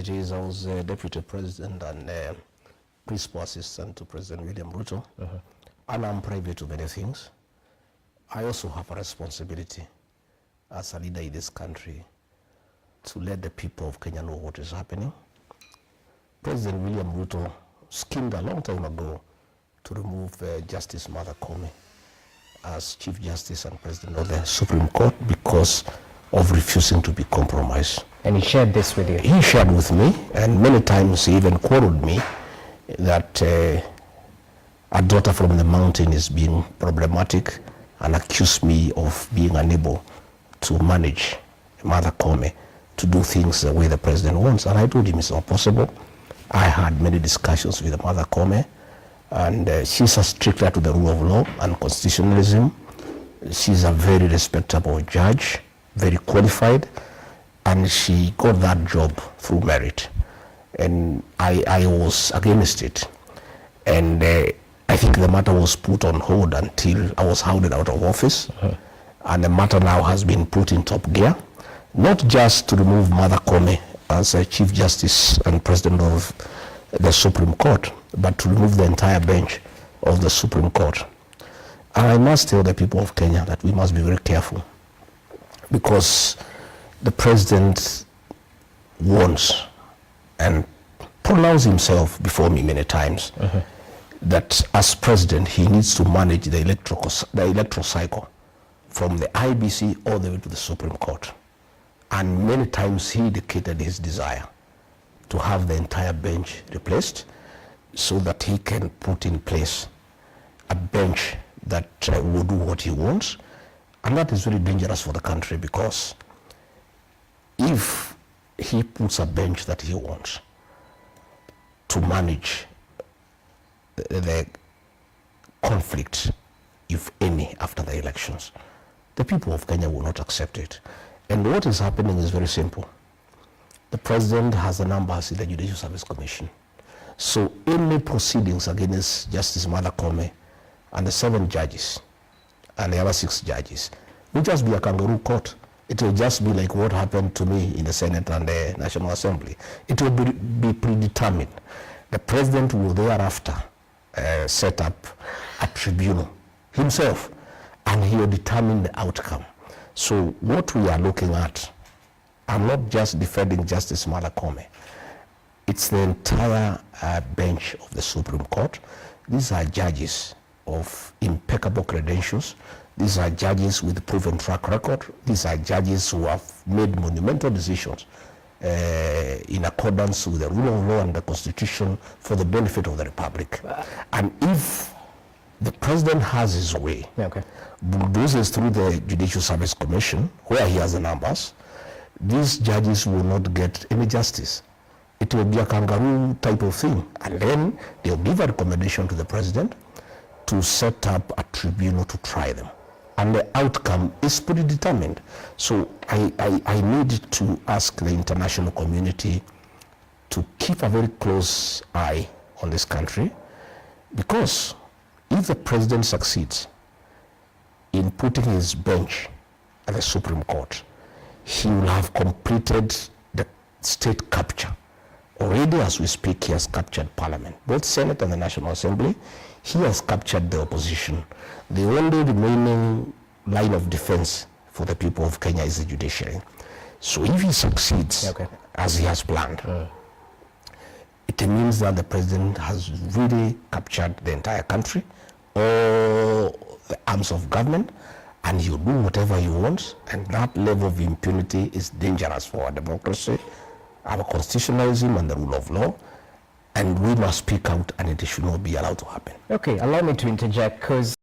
apologies. I was Deputy President and Principal Assistant to President William Ruto. And I'm privy to many things. I also have a responsibility as a leader in this country to let the people of Kenya know what is happening. President William Ruto schemed a long time ago to remove Justice Martha Koome as Chief Justice and President of the Supreme Court because of refusing to be compromised. And he shared this with you? He shared with me, and many times he even quoted me that a daughter from the mountain is being problematic and accused me of being unable to manage Martha Koome to do things the way the president wants. And I told him it's not possible. I had many discussions with Martha Koome, and she's a stickler to the rule of law and constitutionalism. She's a very respectable judge, very qualified, and she got that job through merit. And I was against it. And I think the matter was put on hold until I was hounded out of office. And the matter now has been put in top gear, not just to remove Martha Koome as a Chief Justice and President of the Supreme Court, but to remove the entire bench of the Supreme Court. And I must tell the people of Kenya that we must be very careful, because the president wants and pronounced himself before me many times that as president he needs to manage the electoral cycle from the IBC all the way to the Supreme Court. And many times he indicated his desire to have the entire bench replaced so that he can put in place a bench that will do what he wants. And that is very dangerous for the country, because if he puts a bench that he wants to manage the conflict, if any, after the elections, the people of Kenya will not accept it. And what is happening is very simple. The president has the numbers in the Judicial Service Commission. So any proceedings against Justice Martha Koome and the 7 judges and the other 6 judges will just be a kangaroo court. It will just be like what happened to me in the Senate and the National Assembly. It will be predetermined. The president will thereafter set up a tribunal himself, and he will determine the outcome. So what we are looking at, I'm not just defending Justice Martha Koome. It's the entire bench of the Supreme Court. These are judges of impeccable credentials. These are judges with proven track record. These are judges who have made monumental decisions in accordance with the rule of law and the Constitution for the benefit of the Republic. And if the president has his way, bulldozes through the Judicial Service Commission, where he has the numbers, these judges will not get any justice. It will be a kangaroo type of thing. And then they'll give a recommendation to the president to set up a tribunal to try them. And the outcome is predetermined. So I need to ask the international community to keep a very close eye on this country, because if the president succeeds in putting his bench at the Supreme Court, he will have completed the state capture. Already as we speak, he has captured Parliament, both Senate and the National Assembly. He has captured the opposition. The only remaining line of defense for the people of Kenya is the judiciary. So if he succeeds as he has planned, it means that the president has really captured the entire country, all the arms of government, and he'll do whatever he wants. And that level of impunity is dangerous for our democracy, our constitutionalism, and the rule of law. And we must speak out, and it should not be allowed to happen. Okay, allow me to interject, because